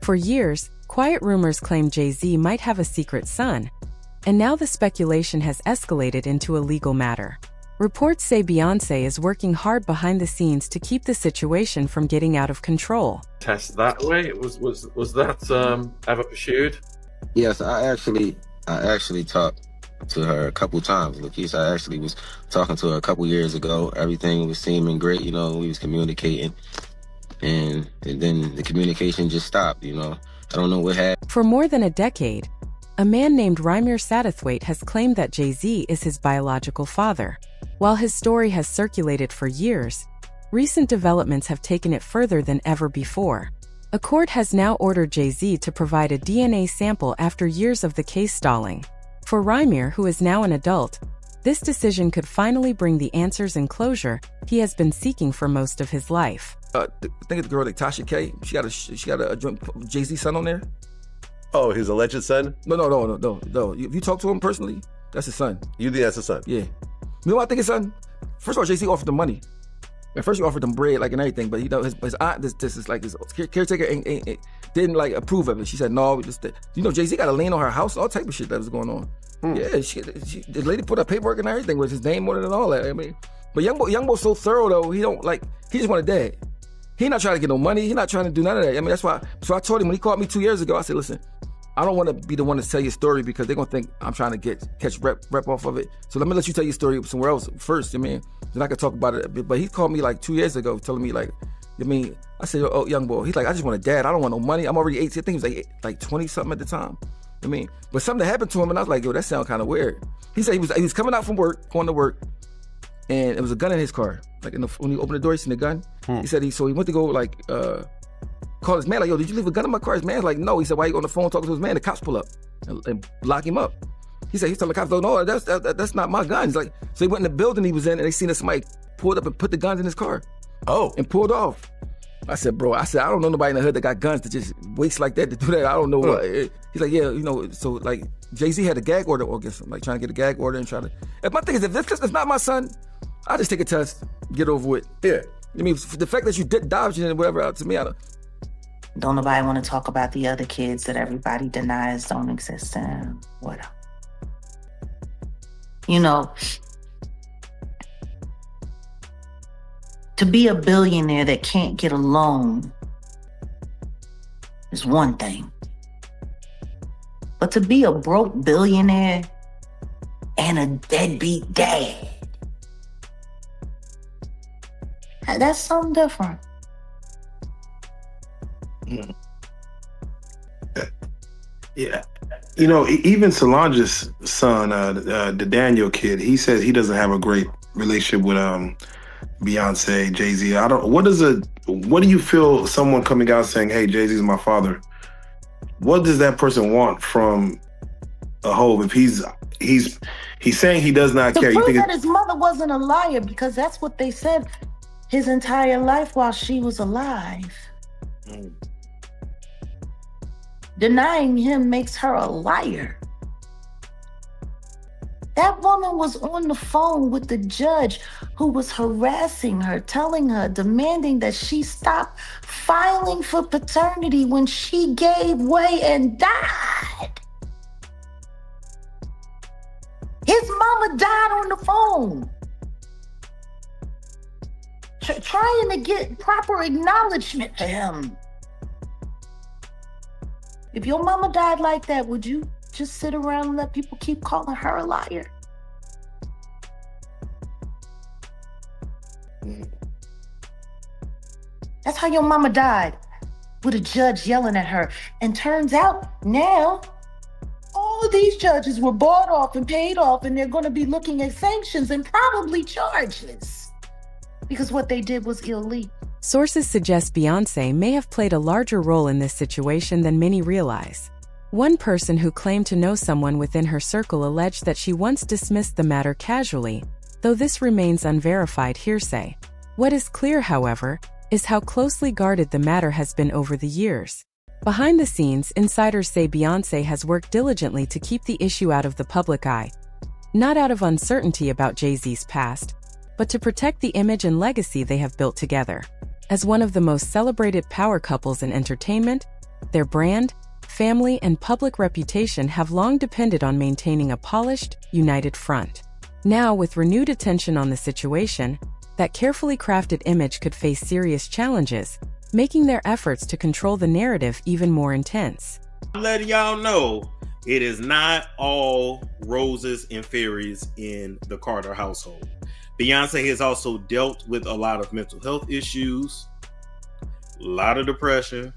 For years, quiet rumors claimed Jay-Z might have a secret son, and now the speculation has escalated into a legal matter. Reports say Beyoncé is working hard behind the scenes to keep the situation from getting out of control. Test that way? Was that ever pursued? Yes, I actually talked to her a couple times. Lakeisha, I actually was talking to her a couple years ago. Everything was seeming great, we was communicating. And then the communication just stopped, I don't know what happened. For more than a decade, a man named Rymir Satterthwaite has claimed that Jay-Z is his biological father. While his story has circulated for years, recent developments have taken it further than ever before. A court has now ordered Jay-Z to provide a DNA sample after years of the case stalling. For Rymir, who is now an adult, this decision could finally bring the answers and closure he has been seeking for most of his life. I think it's the girl like Tasha K. She got a Jay-Z son on there. Oh, his alleged son? No. If you talk to him personally, that's his son. You think that's his son? Yeah. You know what I think his son? First of all, Jay-Z offered him money. At first he offered him bread, and everything, but his aunt, this is like his caretaker didn't approve of it. She said no. Jay-Z got a lien on her house, all type of shit that was going on. Yeah, the lady put up paperwork and everything with his name on it and all that. But young boy's so thorough though. He just wanted dad. He not trying to get no money. He not trying to do none of that. That's why. So I told him when he called me 2 years ago, I said, listen, I don't want to be the one to tell your story because they're gonna think I'm trying to catch rep off of it. So let me let you tell your story somewhere else first. Then I could talk about it. But he called me 2 years ago, telling me I said, oh, young boy. He's like, I just want a dad. I don't want no money. I'm already 18. I think he was like 20 something at the time. But something happened to him, and I was like, yo, that sounds kind of weird. He said he was coming out from work, going to work, and there was a gun in his car. When he opened the door, he seen the gun. He said he went to go call his man, yo, did you leave a gun in my car? His man's like, no. He said, why you on the phone talking to his man? The cops pull up and lock him up. He said, he's telling the cops, no, that's not my gun. He's like, so he went in the building he was in, and they seen that somebody pulled up and put the guns in his car. Oh. And pulled off. I said, bro, I don't know nobody in the hood that got guns to just waste like that to do that. I don't know. He's like, yeah, so Jay-Z had a gag order against him, trying to get a gag order and trying to. If my thing is, if this not my son, I'll just take a test, get over with. Yeah. The fact that you dodged it and whatever, to me, Don't nobody want to talk about the other kids that everybody denies don't exist and whatever. To be a billionaire that can't get a loan is one thing. But to be a broke billionaire and a deadbeat dad, that's something different. Yeah. Even Solange's son, the Daniel kid, he says he doesn't have a great relationship with Beyonce, Jay-Z. What do you feel someone coming out saying, hey, Jay-Z's my father? What does that person want from a hoe if he's saying he does not care? To prove that his mother wasn't a liar, because that's what they said his entire life while she was alive. Denying him makes her a liar. That woman was on the phone with the judge who was harassing her, telling her, demanding that she stop filing for paternity when she gave way and died. His mama died on the phone. Trying to get proper acknowledgement to him. If your mama died like that, would you just sit around and let people keep calling her a liar? That's how your mama died, with a judge yelling at her. And turns out now, all of these judges were bought off and paid off, and they're going to be looking at sanctions and probably charges, because what they did was illegal. Sources suggest Beyoncé may have played a larger role in this situation than many realize. One person who claimed to know someone within her circle alleged that she once dismissed the matter casually, though this remains unverified hearsay. What is clear, however, is how closely guarded the matter has been over the years. Behind the scenes, insiders say Beyoncé has worked diligently to keep the issue out of the public eye, not out of uncertainty about Jay-Z's past, but to protect the image and legacy they have built together. As one of the most celebrated power couples in entertainment, Their brand, family, and public reputation have long depended on maintaining a polished, united front. Now, with renewed attention on the situation, that carefully crafted image could face serious challenges, making their efforts to control the narrative even more intense. I'm letting y'all know it is not all roses and fairies in the Carter household. Beyoncé has also dealt with a lot of mental health issues, a lot of depression,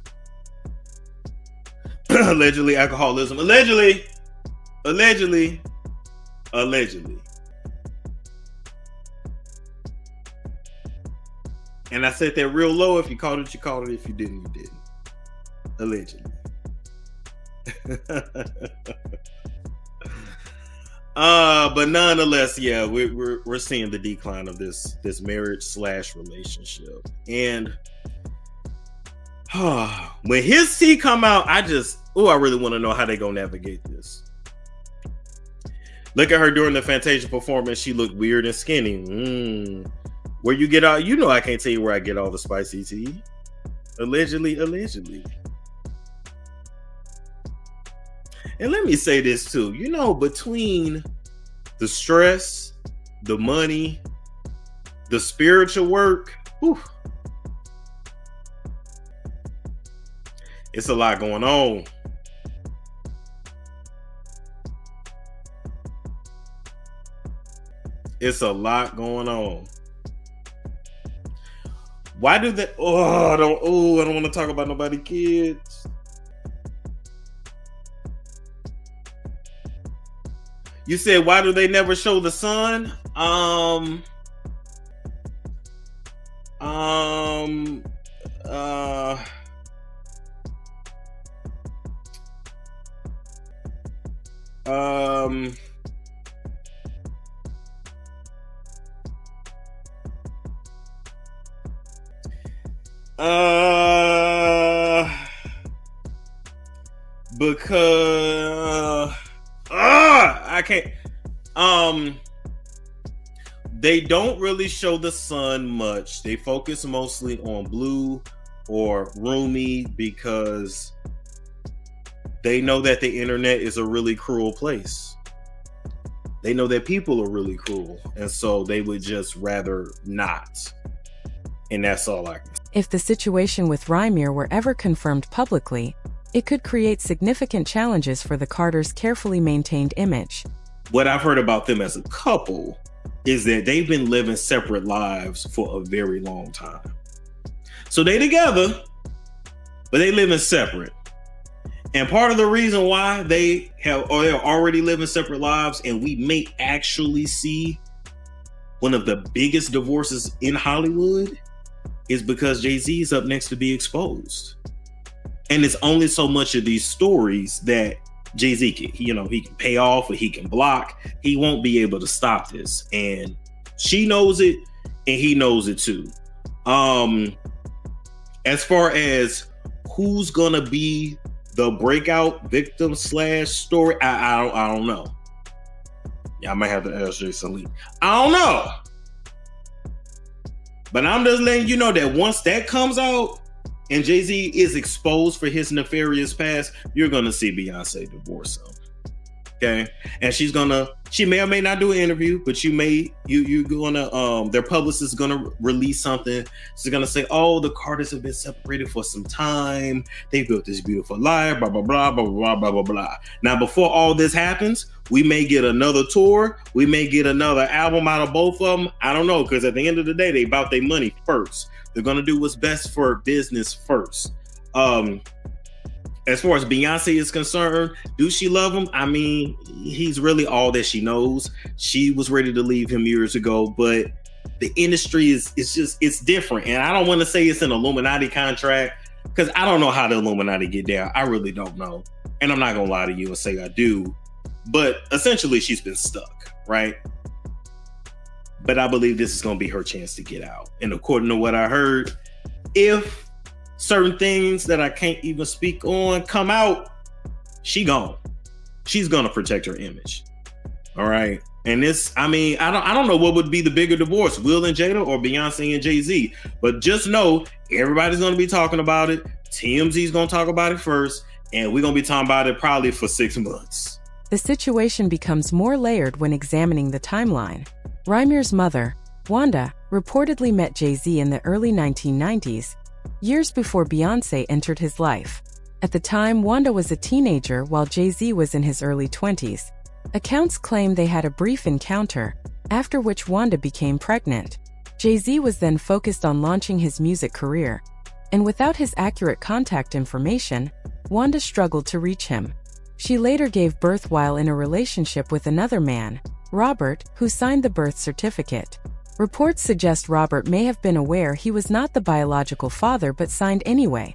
allegedly alcoholism, allegedly. And I said that real low. If you caught it, you caught it. If you didn't, you didn't. Allegedly. But nonetheless, yeah, we're seeing the decline of this marriage/relationship. And when his tea come out, I really want to know how they gonna navigate this. Look at her during the Fantasia performance. She looked weird and skinny. Where you get out, I can't tell you where I get all the spicy tea. Allegedly. And let me say this too, between the stress, the money, the spiritual work, it's a lot going on. It's a lot going on. Why do they? I don't want to talk about nobody kids. You said, why do they never show the son? Because I can't. They don't really show the son much. They focus mostly on Blue or Rumi because they know that the internet is a really cruel place. They know that people are really cruel, and so they would just rather not. And that's all I can say. If the situation with Rymir were ever confirmed publicly, it could create significant challenges for the Carters' carefully maintained image. What I've heard about them as a couple is that they've been living separate lives for a very long time. So they together, but they living separate. And part of the reason why they're already living separate lives, and we may actually see one of the biggest divorces in Hollywood, is because Jay-Z is up next to be exposed. And it's only so much of these stories that Jay-Z can, he can pay off or he can block. He won't be able to stop this. And she knows it and he knows it too. As far as who's gonna be the breakout victim / story, I don't know. Yeah, I might have to ask Jason Lee. I don't know. But I'm just letting you know that once that comes out and Jay-Z is exposed for his nefarious past, you're going to see Beyoncé divorce him. Okay? And she may or may not do an interview, but you're gonna, their publicist is gonna release something. She's gonna say, oh, the Carters have been separated for some time. They built this beautiful life, blah, blah, blah, blah, blah, blah, blah, blah. Now, before all this happens, we may get another tour. We may get another album out of both of them. I don't know, because at the end of the day, they about their money first. They're gonna do what's best for business first. As far as Beyonce is concerned, do she love him? I mean, he's really all that she knows. She was ready to leave him years ago, but the industry it's different. And I don't want to say it's an Illuminati contract because I don't know how the Illuminati get down. I really don't know. And I'm not going to lie to you and say I do. But essentially, she's been stuck, right? But I believe this is going to be her chance to get out. And according to what I heard, if certain things that I can't even speak on come out, she gone. She's gonna protect her image. All right. And this, I mean, I don't know what would be the bigger divorce, Will and Jada or Beyonce and Jay-Z. But just know everybody's gonna be talking about it. TMZ's gonna talk about it first, and we're gonna be talking about it probably for 6 months. The situation becomes more layered when examining the timeline. Rymer's mother, Wanda, reportedly met Jay-Z in the early 1990s, years before Beyoncé entered his life. At the time, Wanda was a teenager while Jay-Z was in his early 20s. Accounts claim they had a brief encounter, after which Wanda became pregnant. Jay-Z was then focused on launching his music career, and without his accurate contact information, Wanda struggled to reach him. She later gave birth while in a relationship with another man, Robert, who signed the birth certificate. Reports suggest Robert may have been aware he was not the biological father but signed anyway,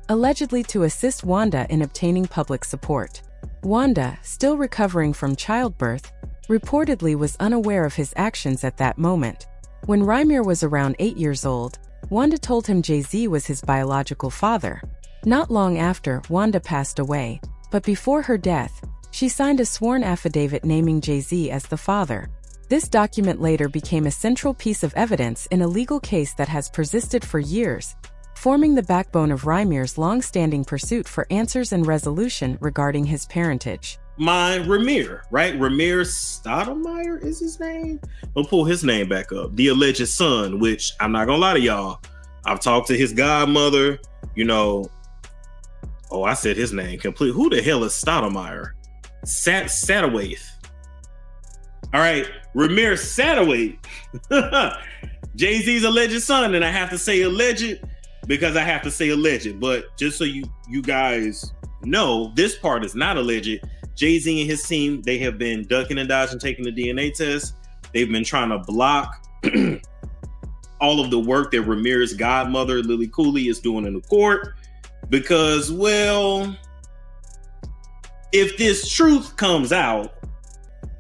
allegedly to assist Wanda in obtaining public support. Wanda, still recovering from childbirth, reportedly was unaware of his actions at that moment. When Rymer was around 8 years old, Wanda told him Jay-Z was his biological father. Not long after, Wanda passed away, but before her death, she signed a sworn affidavit naming Jay-Z as the father. This document later became a central piece of evidence in a legal case that has persisted for years, forming the backbone of Rymer's long-standing pursuit for answers and resolution regarding his parentage. Ramir, right? Ramir Stoudemire is his name? We'll pull his name back up. The alleged son, which I'm not gonna lie to y'all, I've talked to his godmother, I said his name complete. Who the hell is Stoudemire? Satterwaith. All right, Ramir Satterwaith. Jay-Z's alleged son, and I have to say alleged because I have to say alleged. But just so you guys know, this part is not alleged. Jay-Z and his team, they have been ducking and dodging, taking the DNA test. They've been trying to block all of the work that Ramir's godmother, Lily Cooley, is doing in the court. Because, well, if this truth comes out,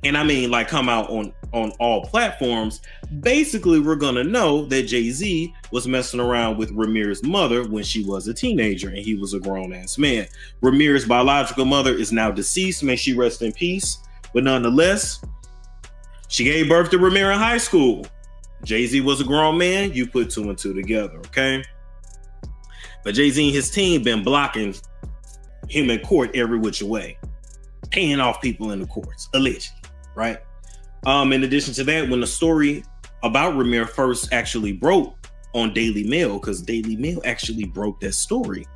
and I mean like come out on all platforms, basically we're gonna know that Jay-Z was messing around with Ramir's mother when she was a teenager and he was a grown-ass man. Ramir's biological mother is now deceased, may she rest in peace, but nonetheless, she gave birth to Ramir in high school. Jay-Z was a grown man, you put 2 and 2 together, okay? But Jay-Z and his team been blocking him in court every which way, paying off people in the courts, allegedly, right? In addition to that, when the story about Ramir first actually broke on Daily Mail, because Daily Mail actually broke that story,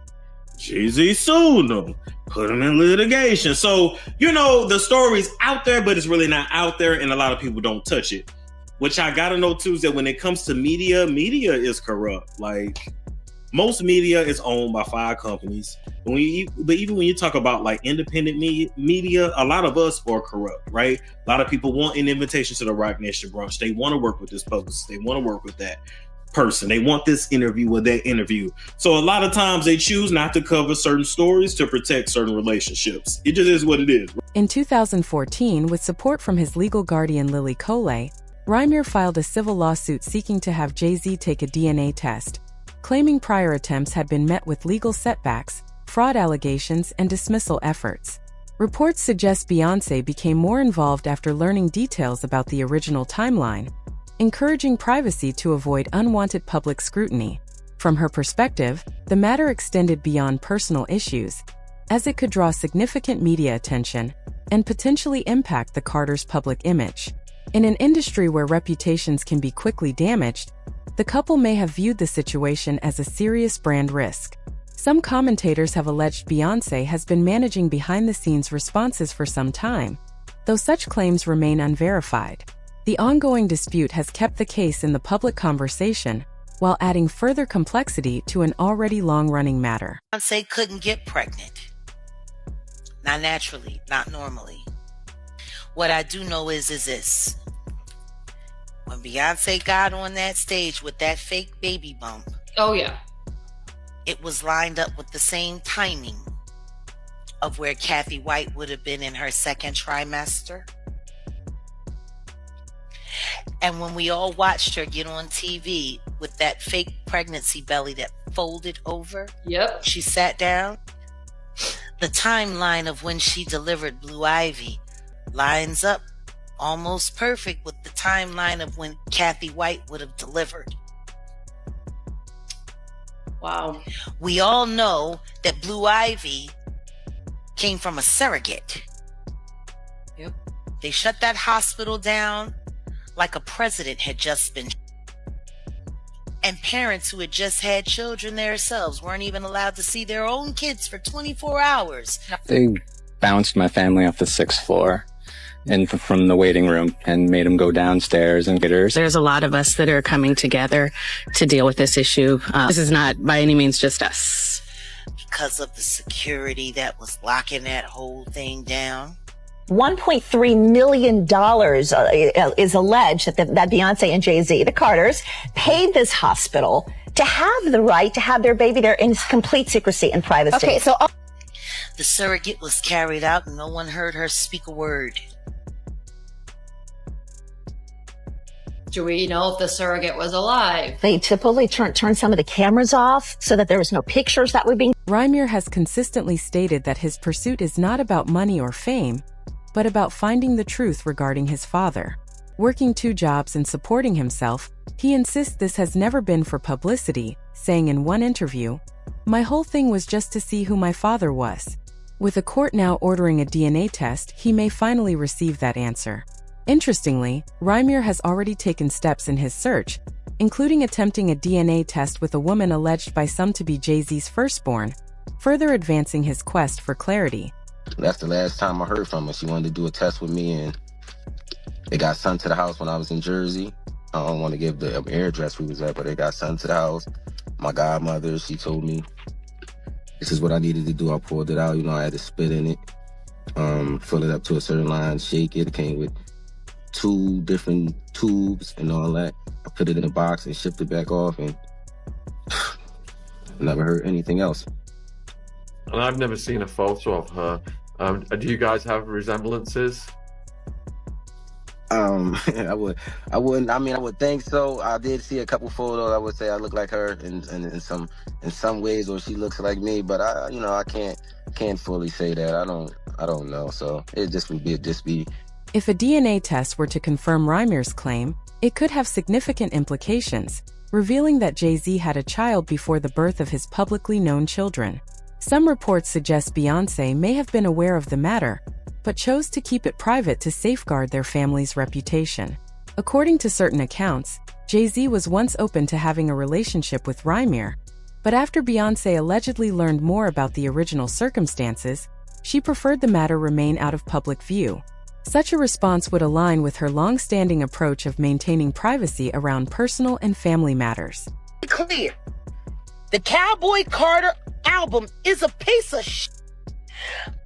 Jay-Z sued him, put him in litigation. So, the story's out there, but it's really not out there, and a lot of people don't touch it. Which I gotta know too is that when it comes to media is corrupt. Like, most media is owned by 5 companies. But even when you talk about like independent media, a lot of us are corrupt, right? A lot of people want an invitation to the Rock Nation brunch. They want to work with this publicist. They want to work with that person. They want this interview or that interview. So a lot of times they choose not to cover certain stories to protect certain relationships. It just is what it is. In 2014, with support from his legal guardian Lily Cooley, Rymer filed a civil lawsuit seeking to have Jay-Z take a DNA test, claiming prior attempts had been met with legal setbacks, fraud allegations, and dismissal efforts. Reports suggest Beyoncé became more involved after learning details about the original timeline, encouraging privacy to avoid unwanted public scrutiny. From her perspective, the matter extended beyond personal issues, as it could draw significant media attention and potentially impact the Carters' public image. In an industry where reputations can be quickly damaged, the couple may have viewed the situation as a serious brand risk. Some commentators have alleged Beyoncé has been managing behind-the-scenes responses for some time, though such claims remain unverified. The ongoing dispute has kept the case in the public conversation, while adding further complexity to an already long-running matter. Beyoncé couldn't get pregnant. Not naturally, not normally. What I do know is this. When Beyoncé got on that stage with that fake baby bump. Oh, yeah. It was lined up with the same timing of where Kathy White would have been in her second trimester. And when we all watched her get on TV with that fake pregnancy belly that folded over. Yep. She sat down. The timeline of when she delivered Blue Ivy lines up almost perfect with the timeline of when Kathy White would have delivered. Wow. We all know that Blue Ivy came from a surrogate. Yep. They shut that hospital down like a president had just been. And parents who had just had children themselves weren't even allowed to see their own kids for 24 hours. They bounced my family off the 6th floor and from the waiting room and made them go downstairs and get her. There's a lot of us that are coming together to deal with this issue. This is not by any means just us. Because of the security that was locking that whole thing down. $1.3 million is alleged that Beyonce and Jay-Z, the Carters, paid this hospital to have the right to have their baby there in complete secrecy and privacy. Okay, so the surrogate was carried out and no one heard her speak a word. Do we know if the surrogate was alive? They typically turn some of the cameras off so that there was no pictures that were being... Reimers has consistently stated that his pursuit is not about money or fame, but about finding the truth regarding his father. Working 2 jobs and supporting himself, he insists this has never been for publicity, saying in one interview, "My whole thing was just to see who my father was." With a court now ordering a DNA test, he may finally receive that answer. Interestingly, Reimers has already taken steps in his search, including attempting a DNA test with a woman alleged by some to be Jay-Z's firstborn, further advancing his quest for clarity. That's the last time I heard from her. She wanted to do a test with me, and it got sent to the house when I was in Jersey. I don't want to give the address we was at, but it got sent to the house. My godmother, she told me this is what I needed to do. I pulled it out. I had to spit in it, fill it up to a certain line, shake it. It came with 2 different tubes and all that. I put it in a box and shipped it back off, and never heard anything else. And I've never seen a photo of her. Do you guys have resemblances? I wouldn't. I mean, I would think so. I did see a couple photos. I would say I look like her in some ways, or she looks like me. But I can't fully say that. I don't know. So it just would be. If a DNA test were to confirm Reimers' claim, it could have significant implications, revealing that Jay-Z had a child before the birth of his publicly known children. Some reports suggest Beyoncé may have been aware of the matter, but chose to keep it private to safeguard their family's reputation. According to certain accounts, Jay-Z was once open to having a relationship with Reimers, but after Beyoncé allegedly learned more about the original circumstances, she preferred the matter remain out of public view. Such a response would align with her long-standing approach of maintaining privacy around personal and family matters. Clear. The Cowboy Carter album is a piece of shit.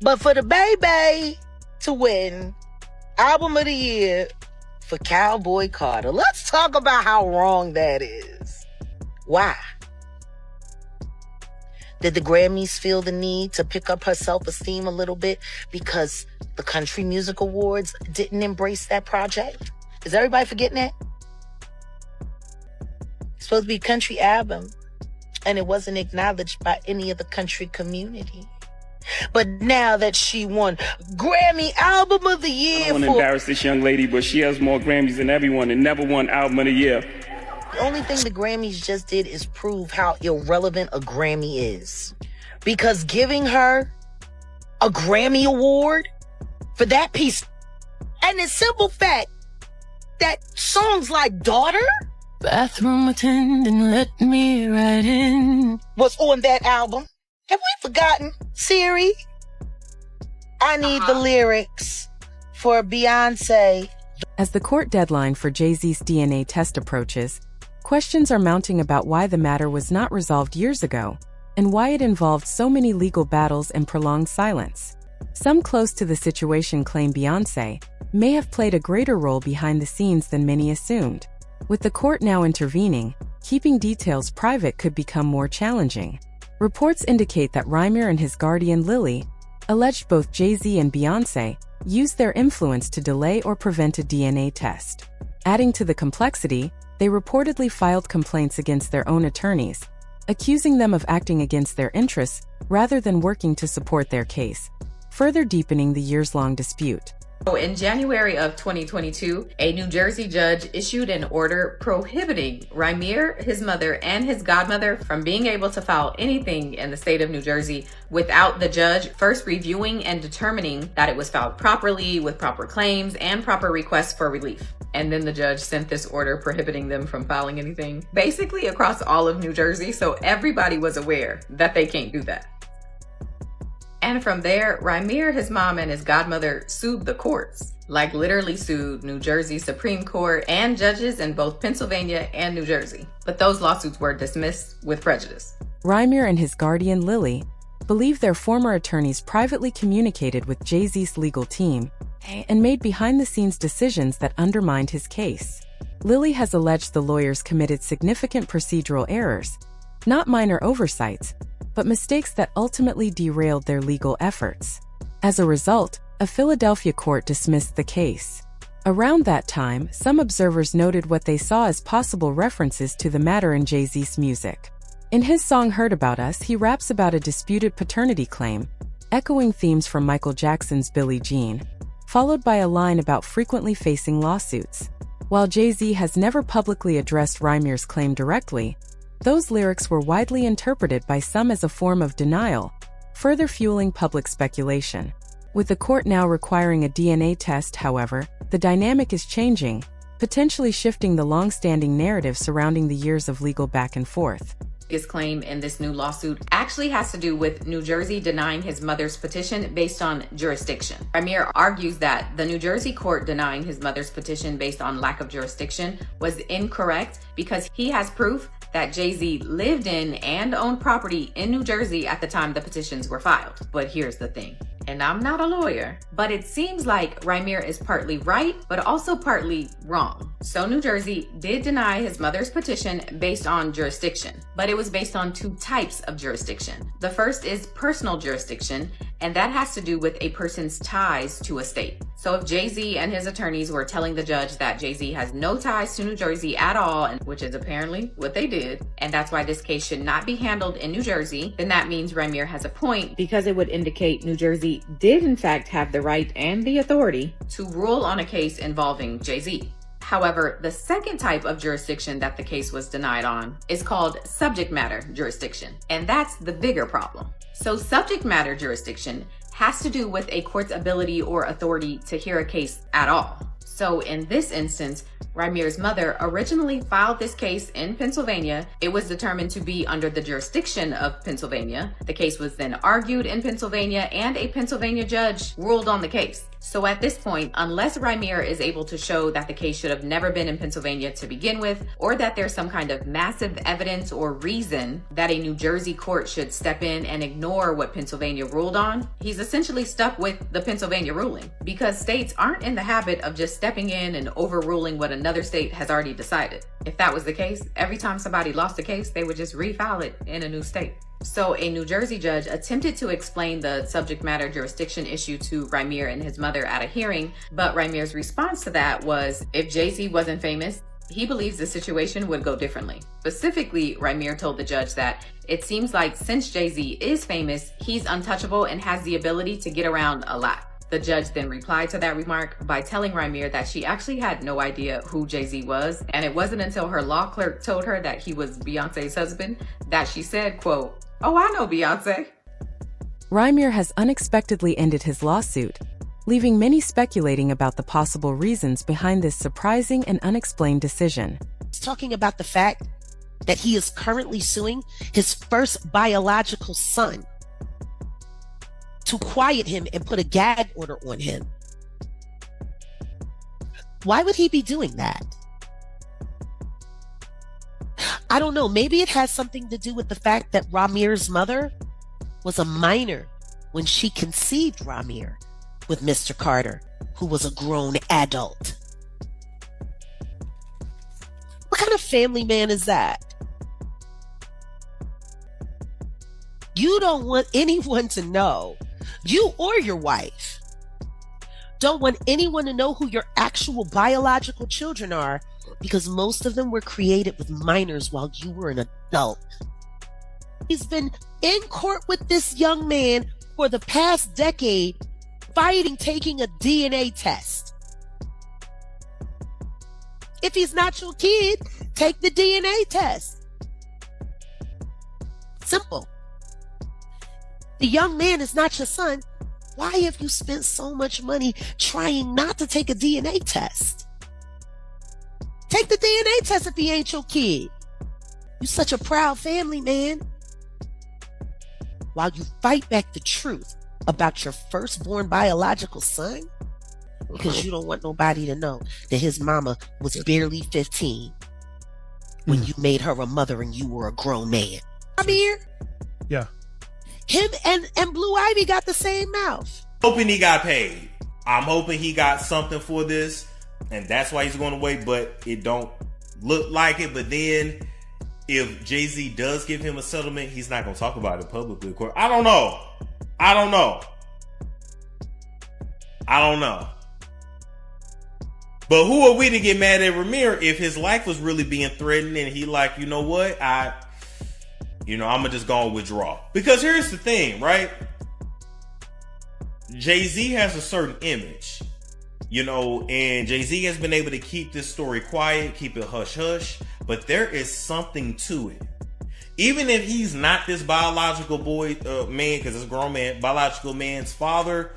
But for the baby to win Album of the Year for Cowboy Carter, let's talk about how wrong that is. Why? Did the Grammys feel the need to pick up her self-esteem a little bit because the Country Music Awards didn't embrace that project? Is everybody forgetting that? It's supposed to be a country album, and it wasn't acknowledged by any of the country community. But now that she won Grammy Album of the Year, I don't want to embarrass this young lady, but she has more Grammys than everyone and never won Album of the Year. The only thing the Grammys just did is prove how irrelevant a Grammy is. Because giving her a Grammy Award for that piece, and the simple fact that songs like Daughter, Bathroom attendant, let me right in, was on that album. Have we forgotten? Siri, I need the lyrics for Beyonce. As the court deadline for Jay-Z's DNA test approaches, questions are mounting about why the matter was not resolved years ago, and why it involved so many legal battles and prolonged silence. Some close to the situation claim Beyoncé may have played a greater role behind the scenes than many assumed. With the court now intervening, keeping details private could become more challenging. Reports indicate that Reimers and his guardian Lily alleged both Jay-Z and Beyoncé used their influence to delay or prevent a DNA test. Adding to the complexity, they reportedly filed complaints against their own attorneys, accusing them of acting against their interests rather than working to support their case, further deepening the years-long dispute. In January of 2022, a New Jersey judge issued an order prohibiting Rymir, his mother, and his godmother from being able to file anything in the state of New Jersey without the judge first reviewing and determining that it was filed properly with proper claims and proper requests for relief. And then the judge sent this order prohibiting them from filing anything, basically across all of New Jersey, so everybody was aware that they can't do that. And from there, Rymir, his mom, and his godmother sued the courts, like literally sued New Jersey Supreme Court and judges in both Pennsylvania and New Jersey. But those lawsuits were dismissed with prejudice. Rymir and his guardian, Lily, believe their former attorneys privately communicated with Jay-Z's legal team and made behind-the-scenes decisions that undermined his case. Lily has alleged the lawyers committed significant procedural errors, not minor oversights, but mistakes that ultimately derailed their legal efforts. As a result, a Philadelphia court dismissed the case. Around that time, some observers noted what they saw as possible references to the matter in Jay-Z's music. In his song Heard About Us, he raps about a disputed paternity claim, echoing themes from Michael Jackson's Billie Jean, followed by a line about frequently facing lawsuits. While Jay-Z has never publicly addressed Rymir's claim directly, those lyrics were widely interpreted by some as a form of denial, further fueling public speculation. With the court now requiring a DNA test, however, the dynamic is changing, potentially shifting the long-standing narrative surrounding the years of legal back and forth. His claim in this new lawsuit actually has to do with New Jersey denying his mother's petition based on jurisdiction. Rymir argues that the New Jersey court denying his mother's petition based on lack of jurisdiction was incorrect because he has proof that Jay-Z lived in and owned property in New Jersey at the time the petitions were filed. But here's the thing, and I'm not a lawyer, but it seems like Rymir is partly right, but also partly wrong. So New Jersey did deny his mother's petition based on jurisdiction, but it was based on two types of jurisdiction. The first is personal jurisdiction, and that has to do with a person's ties to a state. So if Jay-Z and his attorneys were telling the judge that Jay-Z has no ties to New Jersey at all, and which is apparently what they did, and that's why this case should not be handled in New Jersey, then that means Rymir has a point, because it would indicate New Jersey did in fact have the right and the authority to rule on a case involving Jay-Z. However, the second type of jurisdiction that the case was denied on is called subject matter jurisdiction, and that's the bigger problem. So subject matter jurisdiction has to do with a court's ability or authority to hear a case at all. So in this instance, Rymir's mother originally filed this case in Pennsylvania. It was determined to be under the jurisdiction of Pennsylvania. The case was then argued in Pennsylvania, and a Pennsylvania judge ruled on the case. So at this point, unless Rymir is able to show that the case should have never been in Pennsylvania to begin with, or that there's some kind of massive evidence or reason that a New Jersey court should step in and ignore what Pennsylvania ruled on, he's essentially stuck with the Pennsylvania ruling, because states aren't in the habit of just stepping in and overruling what another state has already decided. If that was the case, every time somebody lost a case, they would just refile it in a new state. So a New Jersey judge attempted to explain the subject matter jurisdiction issue to Rymir and his mother at a hearing, but Rymir's response to that was, if Jay-Z wasn't famous, he believes the situation would go differently. Specifically, Rymir told the judge that it seems like since Jay-Z is famous, he's untouchable and has the ability to get around a lot. The judge then replied to that remark by telling Rymir that she actually had no idea who Jay-Z was, and it wasn't until her law clerk told her that he was Beyoncé's husband that she said, quote, "Oh, I know Beyoncé." Rymir has unexpectedly ended his lawsuit, leaving many speculating about the possible reasons behind this surprising and unexplained decision. He's talking about the fact that he is currently suing his first biological son to quiet him and put a gag order on him. Why would he be doing that? I don't know. Maybe it has something to do with the fact that Rymir's mother was a minor when she conceived Rymir with Mr. Carter, who was a grown adult. What kind of family man is that? You don't want anyone to know, you or your wife, don't want anyone to know who your actual biological children are, because most of them were created with minors while you were an adult. He's been in court with this young man for the past decade, fighting taking a DNA test? If he's not your kid, take the DNA test. Simple. The young man is not your son. Why have you spent so much money trying not to take a DNA test? Take the DNA test if he ain't your kid. You such a proud family, man. While you fight back the truth about your firstborn biological son, because you don't want nobody to know that his mama was barely 15 when you made her a mother and you were a grown man. I'm here. Yeah. Him and Blue Ivy got the same mouth. Hoping he got paid. I'm hoping he got something for this, and that's why he's going away, but it don't look like it. But then if Jay-Z does give him a settlement, he's not going to talk about it publicly. I don't know. But who are we to get mad at Ramir if his life was really being threatened and he like, you know what? I'm going to just go and withdraw. Because here's the thing, right? Jay-Z has a certain image, and Jay-Z has been able to keep this story quiet, keep it hush-hush, but there is something to it. Even if he's not this biological man, because it's a grown man, biological man's father,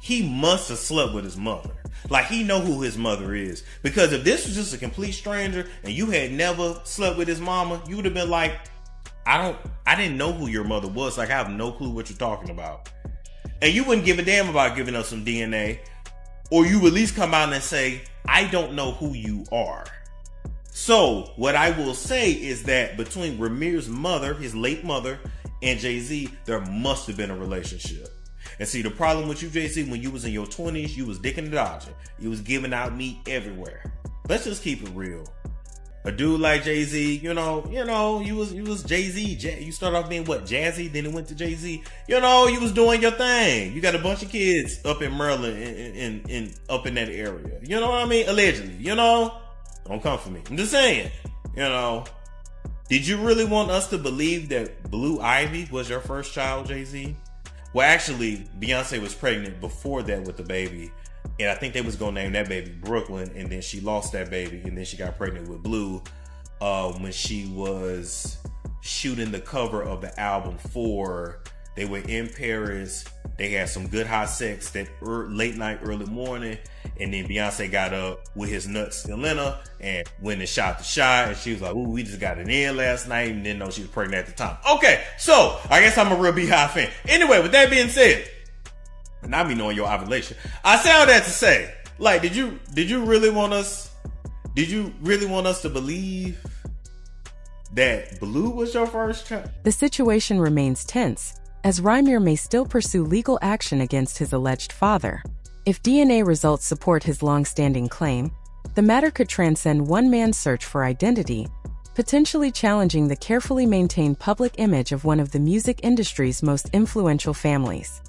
he must have slept with his mother. Like, he know who his mother is. Because if this was just a complete stranger and you had never slept with his mama, you would have been like, I didn't know who your mother was. Like, I have no clue what you're talking about. And you wouldn't give a damn about giving us some DNA. Or you would at least come out and say, I don't know who you are. So, what I will say is that between Ramir's mother, his late mother, and Jay-Z, there must have been a relationship. And see, the problem with you, Jay-Z, when you was in your 20s, you was dicking and dodging. You was giving out meat everywhere. Let's just keep it real. A dude like Jay-Z, you was Jay-Z. You started off being what, Jazzy, then it went to Jay-Z. You was doing your thing. You got a bunch of kids up in Maryland and up in that area. You know what I mean? Allegedly, Don't come for me. I'm just saying, Did you really want us to believe that Blue Ivy was your first child, Jay-Z? Well, actually, Beyonce was pregnant before that with the baby. And I think they was going to name that baby Brooklyn. And then she lost that baby. And then she got pregnant with Blue when she was shooting the cover of the album 4. They were in Paris. They had some good hot sex that late night, early morning. And then Beyonce got up with his nuts still in her and went and shot the shot. And she was like, ooh, we just got it in last night. And didn't know she was pregnant at the time. Okay, so I guess I'm a real Beehive fan. Anyway, with that being said, and I be knowing your ovulation, I say all that to say, like, did you really want us to believe that Blue was your first child? The situation remains tense, as Ramir may still pursue legal action against his alleged father. If DNA results support his long-standing claim, the matter could transcend one man's search for identity, potentially challenging the carefully maintained public image of one of the music industry's most influential families.